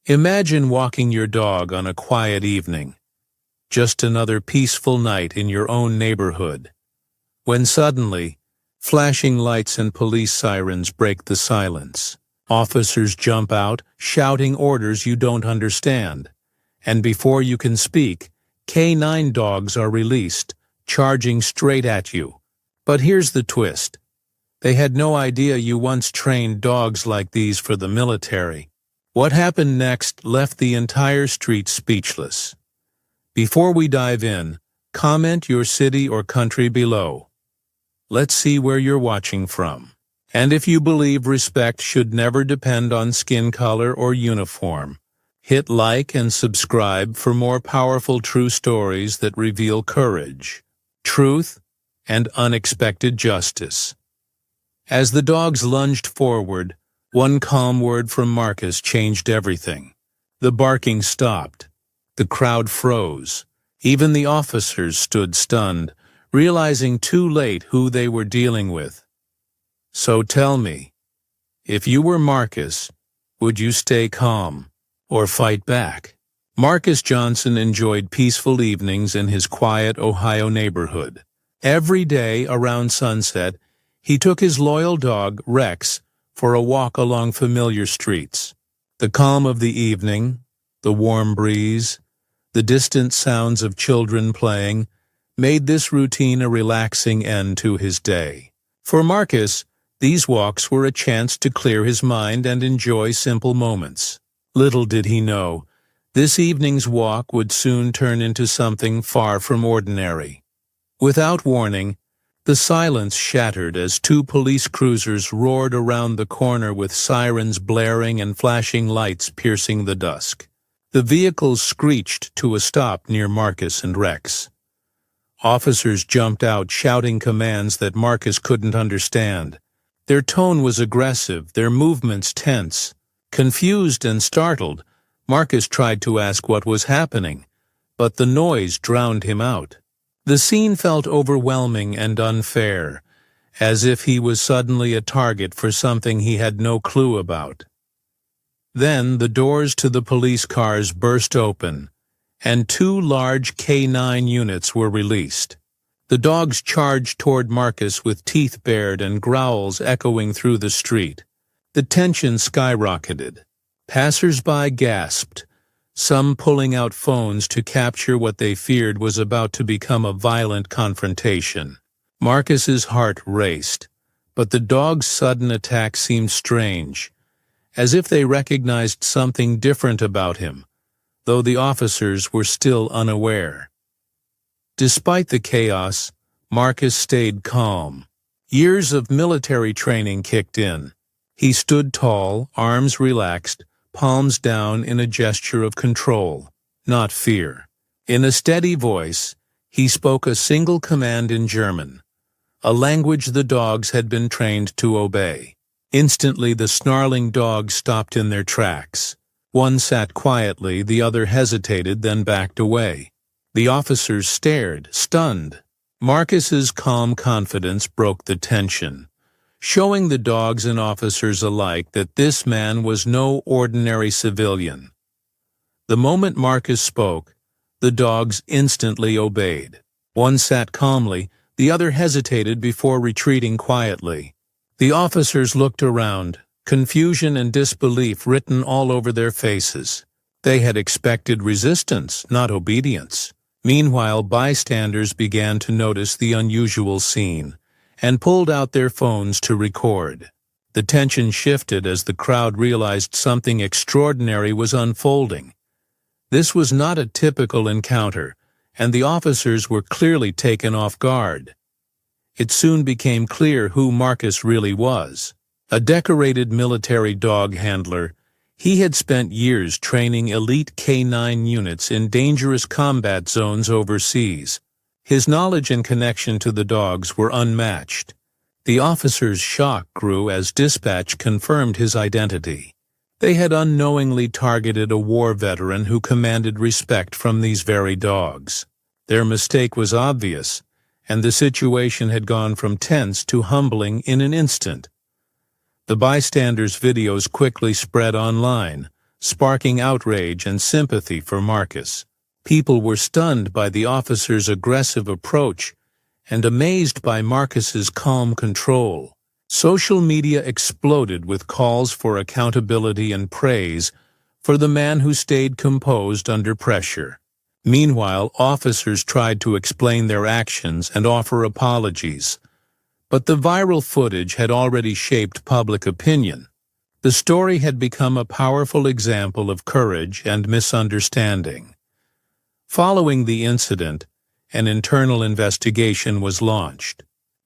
Imagine walking your dog on a quiet evening, just another peaceful night in your own neighborhood, when suddenly, flashing lights and police sirens break the silence. Officers jump out, shouting orders you don't understand, and before you can speak, K9 dogs are released, charging straight at you. But here's the twist. They had no idea you once trained dogs like these for the military. What happened next left the entire street speechless. Before we dive in, comment your city or country below. Let's see where you're watching from. And if you believe respect should never depend on skin color or uniform, hit like and subscribe for more powerful true stories that reveal courage, truth, and unexpected justice. As the dogs lunged forward, one calm word from Marcus changed everything. The barking stopped. The crowd froze. Even the officers stood stunned, realizing too late who they were dealing with. So tell me, if you were Marcus, would you stay calm or fight back? Marcus Johnson enjoyed peaceful evenings in his quiet Ohio neighborhood. Every day around sunset, he took his loyal dog, Rex, for a walk along familiar streets. The calm of the evening, the warm breeze, the distant sounds of children playing, made this routine a relaxing end to his day. For Marcus, these walks were a chance to clear his mind and enjoy simple moments. Little did he know, this evening's walk would soon turn into something far from ordinary. Without warning, the silence shattered as two police cruisers roared around the corner with sirens blaring and flashing lights piercing the dusk. The vehicles screeched to a stop near Marcus and Rex. Officers jumped out shouting commands that Marcus couldn't understand. Their tone was aggressive, their movements tense. Confused and startled, Marcus tried to ask what was happening, but the noise drowned him out. The scene felt overwhelming and unfair, as if he was suddenly a target for something he had no clue about. Then the doors to the police cars burst open, and two large K9 units were released. The dogs charged toward Marcus with teeth bared and growls echoing through the street. The tension skyrocketed. Passers-by gasped, some pulling out phones to capture what they feared was about to become a violent confrontation. Marcus's heart raced, but the dogs' sudden attack seemed strange, as if they recognized something different about him, though the officers were still unaware. Despite the chaos, Marcus stayed calm. Years of military training kicked in. He stood tall, arms relaxed, palms down in a gesture of control, not fear. In a steady voice, he spoke a single command in German, a language the dogs had been trained to obey. Instantly, the snarling dogs stopped in their tracks. One sat quietly, the other hesitated, then backed away. The officers stared, stunned. Marcus's calm confidence broke the tension, showing the dogs and officers alike that this man was no ordinary civilian. The moment Marcus spoke, the dogs instantly obeyed. One sat calmly, the other hesitated before retreating quietly. The officers looked around, confusion and disbelief written all over their faces. They had expected resistance, not obedience. Meanwhile, bystanders began to notice the unusual scene and pulled out their phones to record. The tension shifted as the crowd realized something extraordinary was unfolding. This was not a typical encounter, and the officers were clearly taken off guard. It soon became clear who Marcus really was. A decorated military dog handler, he had spent years training elite K9 units in dangerous combat zones overseas. His knowledge and connection to the dogs were unmatched. The officers' shock grew as dispatch confirmed his identity. They had unknowingly targeted a war veteran who commanded respect from these very dogs. Their mistake was obvious, and the situation had gone from tense to humbling in an instant. The bystanders' videos quickly spread online, sparking outrage and sympathy for Marcus. People were stunned by the officer's aggressive approach and amazed by Marcus's calm control. Social media exploded with calls for accountability and praise for the man who stayed composed under pressure. Meanwhile, officers tried to explain their actions and offer apologies, but the viral footage had already shaped public opinion. The story had become a powerful example of courage and misunderstanding. Following the incident, an internal investigation was launched.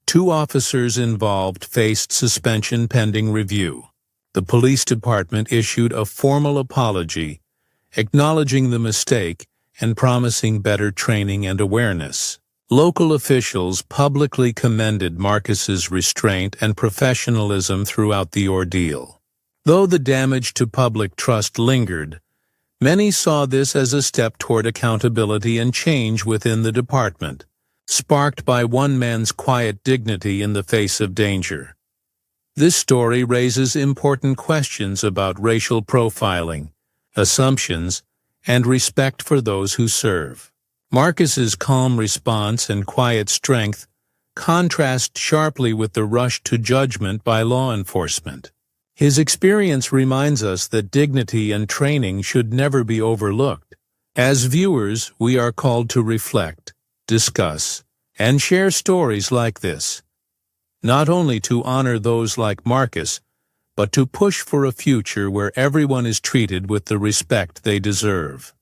2 officers involved faced suspension pending review. The police department issued a formal apology, acknowledging the mistake and promising better training and awareness. Local officials publicly commended Marcus's restraint and professionalism throughout the ordeal. Though the damage to public trust lingered, many saw this as a step toward accountability and change within the department, sparked by one man's quiet dignity in the face of danger. This story raises important questions about racial profiling, assumptions, and respect for those who serve. Marcus's calm response and quiet strength contrast sharply with the rush to judgment by law enforcement. His experience reminds us that dignity and training should never be overlooked. As viewers, we are called to reflect, discuss, and share stories like this, not only to honor those like Marcus, but to push for a future where everyone is treated with the respect they deserve.